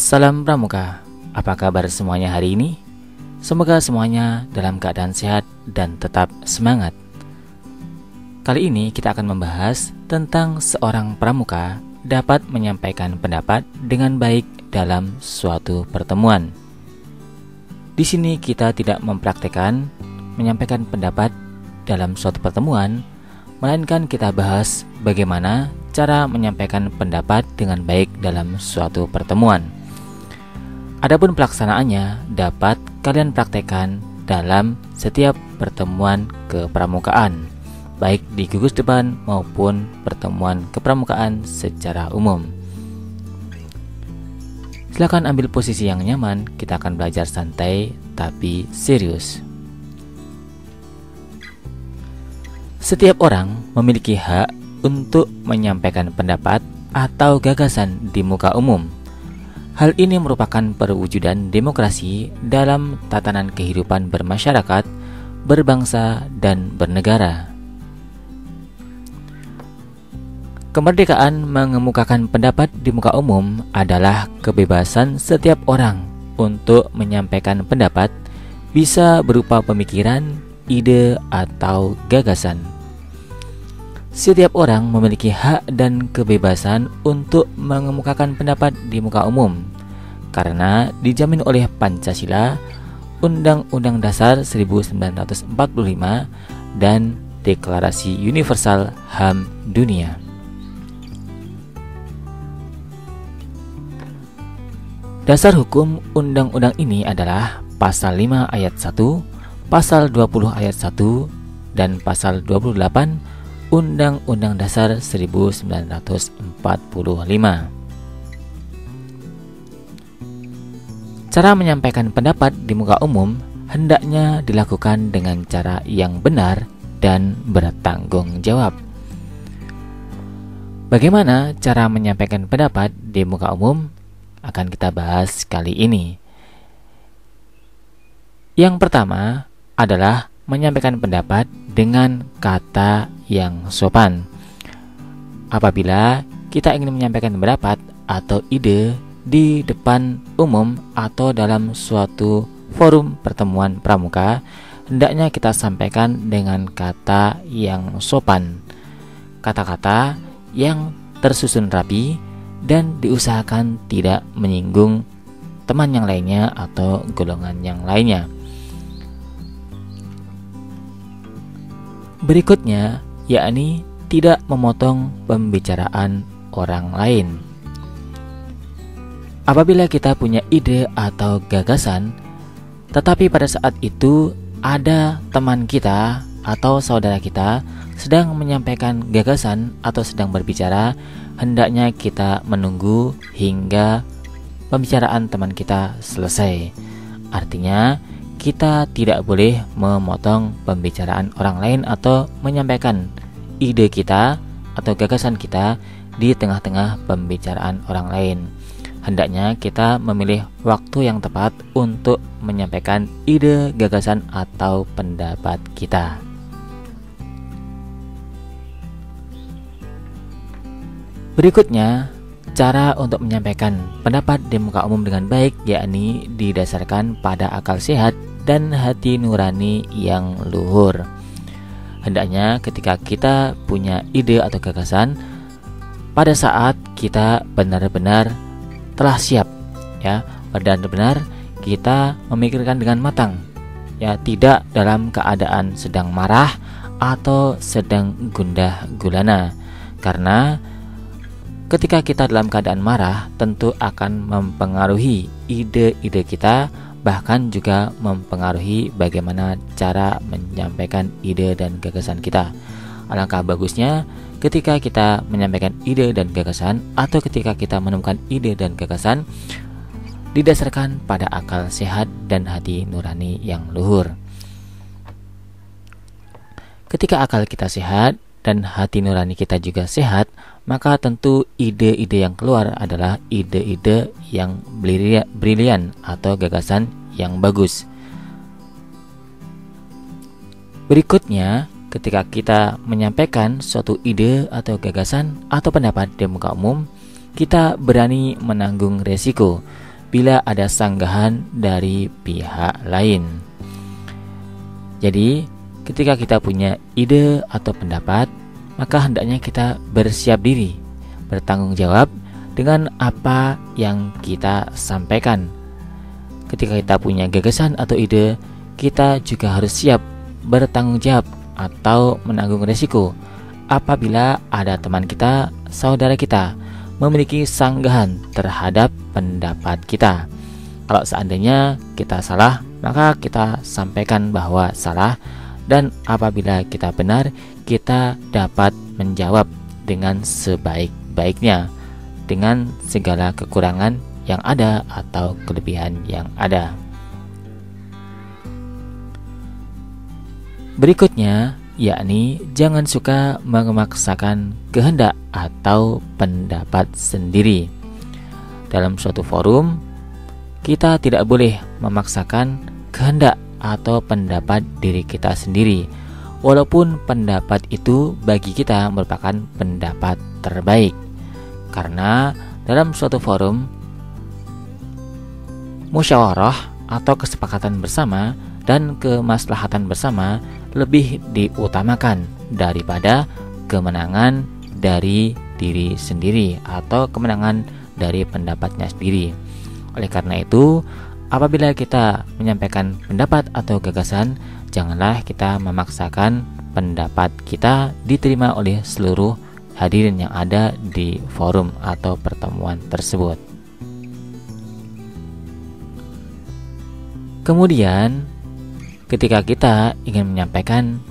Salam Pramuka, apa kabar semuanya hari ini? Semoga semuanya dalam keadaan sehat dan tetap semangat. Kali ini kita akan membahas tentang seorang pramuka dapat menyampaikan pendapat dengan baik dalam suatu pertemuan. Di sini kita tidak mempraktekkan menyampaikan pendapat dalam suatu pertemuan, melainkan kita bahas bagaimana cara menyampaikan pendapat dengan baik dalam suatu pertemuan. Adapun pelaksanaannya dapat kalian praktekkan dalam setiap pertemuan kepramukaan, baik di gugus depan maupun pertemuan kepramukaan secara umum. Silakan ambil posisi yang nyaman, kita akan belajar santai tapi serius. Setiap orang memiliki hak untuk menyampaikan pendapat atau gagasan di muka umum. Hal ini merupakan perwujudan demokrasi dalam tatanan kehidupan bermasyarakat, berbangsa, dan bernegara. Kemerdekaan mengemukakan pendapat di muka umum adalah kebebasan setiap orang untuk menyampaikan pendapat, bisa berupa pemikiran, ide, atau gagasan. Setiap orang memiliki hak dan kebebasan untuk mengemukakan pendapat di muka umum karena dijamin oleh Pancasila, Undang-Undang Dasar 1945, dan Deklarasi Universal HAM Dunia. Dasar hukum undang-undang ini adalah Pasal 5 ayat 1, Pasal 20 ayat 1, dan Pasal 28 Undang-Undang Dasar 1945. Cara menyampaikan pendapat di muka umum hendaknya dilakukan dengan cara yang benar dan bertanggung jawab. Bagaimana cara menyampaikan pendapat di muka umum? Akan kita bahas kali ini. Yang pertama adalah menyampaikan pendapat dengan kata yang sopan. Apabila kita ingin menyampaikan pendapat atau ide di depan umum atau dalam suatu forum pertemuan pramuka, hendaknya kita sampaikan dengan kata yang sopan, kata-kata yang tersusun rapi, dan diusahakan tidak menyinggung teman yang lainnya atau golongan yang lainnya. Berikutnya, yakni tidak memotong pembicaraan orang lain. Apabila kita punya ide atau gagasan, tetapi pada saat itu ada teman kita atau saudara kita sedang menyampaikan gagasan atau sedang berbicara, hendaknya kita menunggu hingga pembicaraan teman kita selesai. Artinya, kita tidak boleh memotong pembicaraan orang lain atau menyampaikan ide kita atau gagasan kita di tengah-tengah pembicaraan orang lain. Hendaknya kita memilih waktu yang tepat untuk menyampaikan ide, gagasan, atau pendapat kita. Berikutnya, cara untuk menyampaikan pendapat di muka umum dengan baik, yakni didasarkan pada akal sehat dan hati nurani yang luhur. Hendaknya ketika kita punya ide atau gagasan, pada saat kita benar-benar telah siap, ya, benar-benar kita memikirkan dengan matang, ya, tidak dalam keadaan sedang marah atau sedang gundah gulana. Karena ketika kita dalam keadaan marah, tentu akan mempengaruhi ide-ide kita, bahkan juga mempengaruhi bagaimana cara menyampaikan ide dan gagasan kita. Alangkah bagusnya ketika kita menyampaikan ide dan gagasan, atau ketika kita menemukan ide dan gagasan, didasarkan pada akal sehat dan hati nurani yang luhur. Ketika akal kita sehat dan hati nurani kita juga sehat, maka tentu ide-ide yang keluar adalah ide-ide yang brilian atau gagasan yang bagus. Berikutnya, ketika kita menyampaikan suatu ide atau gagasan atau pendapat di muka umum, kita berani menanggung resiko. bila ada sanggahan dari pihak lain. Jadi, ketika kita punya ide atau pendapat, maka hendaknya kita bersiap diri, bertanggung jawab dengan apa yang kita sampaikan. Ketika kita punya gagasan atau ide, kita juga harus siap bertanggung jawab atau menanggung resiko apabila ada teman kita, saudara kita memiliki sanggahan terhadap pendapat kita. Kalau seandainya kita salah, maka kita sampaikan bahwa salah, dan apabila kita benar, kita dapat menjawab dengan sebaik-baiknya dengan segala kekurangan yang ada atau kelebihan yang ada. Berikutnya, yakni jangan suka memaksakan kehendak atau pendapat sendiri. Dalam suatu forum, kita tidak boleh memaksakan kehendak atau pendapat diri kita sendiri, walaupun pendapat itu bagi kita merupakan pendapat terbaik. Karena dalam suatu forum, musyawarah atau kesepakatan bersama dan kemaslahatan bersama lebih diutamakan daripada kemenangan dari diri sendiri atau kemenangan dari pendapatnya sendiri. Oleh karena itu, apabila kita menyampaikan pendapat atau gagasan, janganlah kita memaksakan pendapat kita diterima oleh seluruh hadirin yang ada di forum atau pertemuan tersebut. Kemudian, ketika kita ingin menyampaikan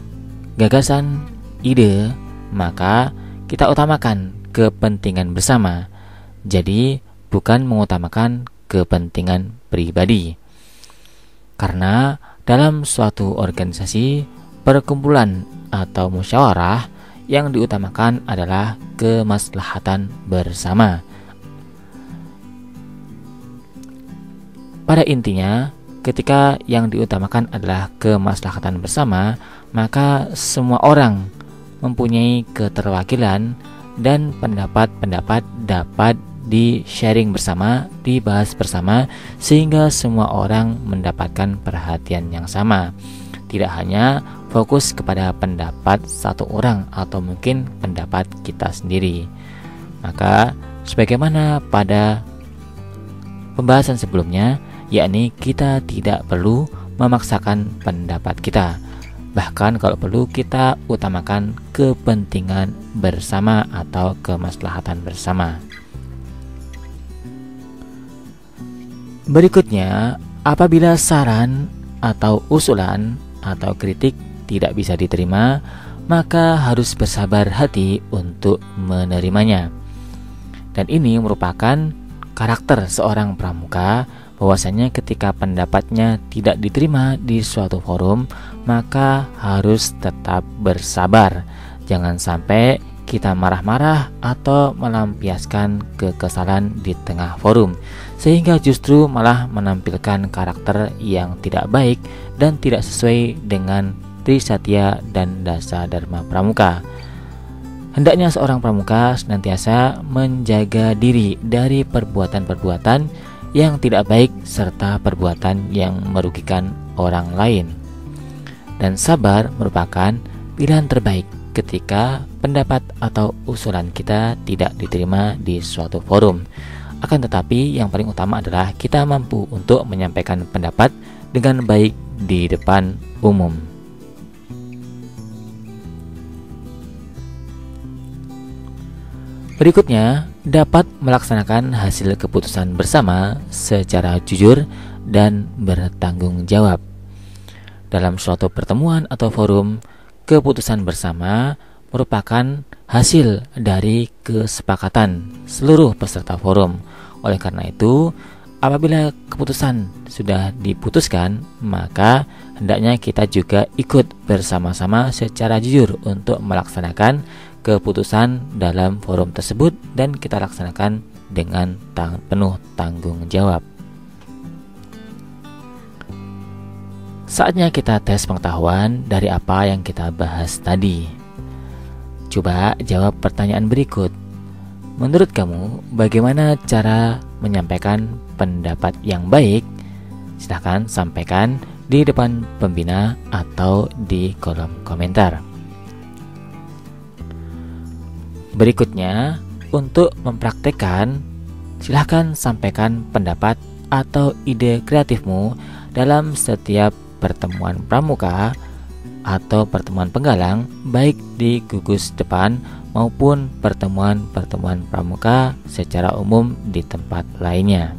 gagasan, ide, maka kita utamakan kepentingan bersama. Jadi, bukan mengutamakan kepentingan pribadi. Karena dalam suatu organisasi, perkumpulan atau musyawarah, yang diutamakan adalah kemaslahatan bersama. Pada intinya, ketika yang diutamakan adalah kemaslahatan bersama, maka semua orang mempunyai keterwakilan dan pendapat-pendapat dapat di-sharing bersama, dibahas bersama, sehingga semua orang mendapatkan perhatian yang sama. Tidak hanya fokus kepada pendapat satu orang atau mungkin pendapat kita sendiri. Maka, sebagaimana pada pembahasan sebelumnya, yakni kita tidak perlu memaksakan pendapat kita. Bahkan kalau perlu kita utamakan kepentingan bersama atau kemaslahatan bersama. Berikutnya, apabila saran atau usulan atau kritik tidak bisa diterima, maka harus bersabar hati untuk menerimanya. Dan ini merupakan karakter seorang pramuka, bahwasanya ketika pendapatnya tidak diterima di suatu forum, maka harus tetap bersabar. Jangan sampai kita marah-marah atau melampiaskan kekesalan di tengah forum, sehingga justru malah menampilkan karakter yang tidak baik dan tidak sesuai dengan Trisatya dan Dasa Dharma Pramuka. Hendaknya seorang pramuka senantiasa menjaga diri dari perbuatan-perbuatan yang tidak baik serta perbuatan yang merugikan orang lain. Dan sabar merupakan pilihan terbaik ketika pendapat atau usulan kita tidak diterima di suatu forum. Akan tetapi yang paling utama adalah kita mampu untuk menyampaikan pendapat dengan baik di depan umum. Berikutnya, dapat melaksanakan hasil keputusan bersama secara jujur dan bertanggung jawab. Dalam suatu pertemuan atau forum, keputusan bersama merupakan hasil dari kesepakatan seluruh peserta forum. Oleh karena itu, apabila keputusan sudah diputuskan, maka hendaknya kita juga ikut bersama-sama secara jujur untuk melaksanakan keputusan dalam forum tersebut, dan kita laksanakan dengan penuh tanggung jawab. Saatnya kita tes pengetahuan dari apa yang kita bahas tadi. Coba jawab pertanyaan berikut. Menurut kamu, bagaimana cara menyampaikan pendapat yang baik, silahkan sampaikan di depan pembina atau di kolom komentar. Berikutnya, untuk mempraktekkan, silahkan sampaikan pendapat atau ide kreatifmu dalam setiap pertemuan pramuka atau pertemuan penggalang, baik di gugus depan maupun pertemuan-pertemuan pramuka secara umum di tempat lainnya.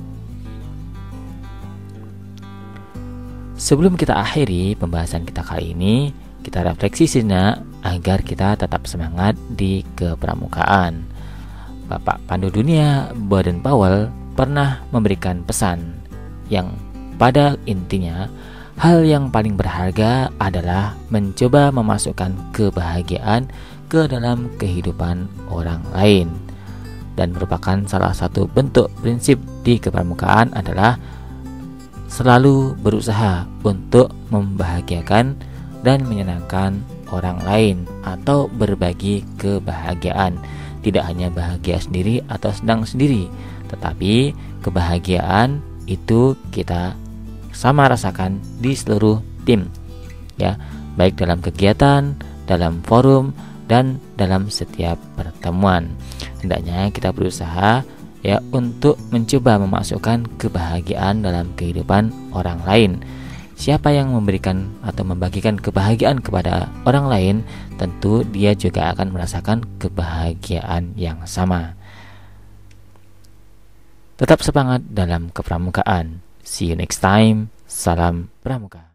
Sebelum kita akhiri pembahasan kita kali ini, kita refleksi sejenak agar kita tetap semangat di kepramukaan. Bapak Pandu Dunia Baden-Powell pernah memberikan pesan yang pada intinya hal yang paling berharga adalah mencoba memasukkan kebahagiaan ke dalam kehidupan orang lain, dan merupakan salah satu bentuk prinsip di kepramukaan adalah selalu berusaha untuk membahagiakan dan menyenangkan orang lain atau berbagi kebahagiaan. Tidak hanya bahagia sendiri atau sedang sendiri, tetapi kebahagiaan itu kita sama rasakan di seluruh tim, ya, baik dalam kegiatan, dalam forum, dan dalam setiap pertemuan. Hendaknya kita berusaha ya untuk mencoba memasukkan kebahagiaan dalam kehidupan orang lain. Siapa yang memberikan atau membagikan kebahagiaan kepada orang lain, tentu dia juga akan merasakan kebahagiaan yang sama. Tetap semangat dalam kepramukaan. See you next time. Salam Pramuka.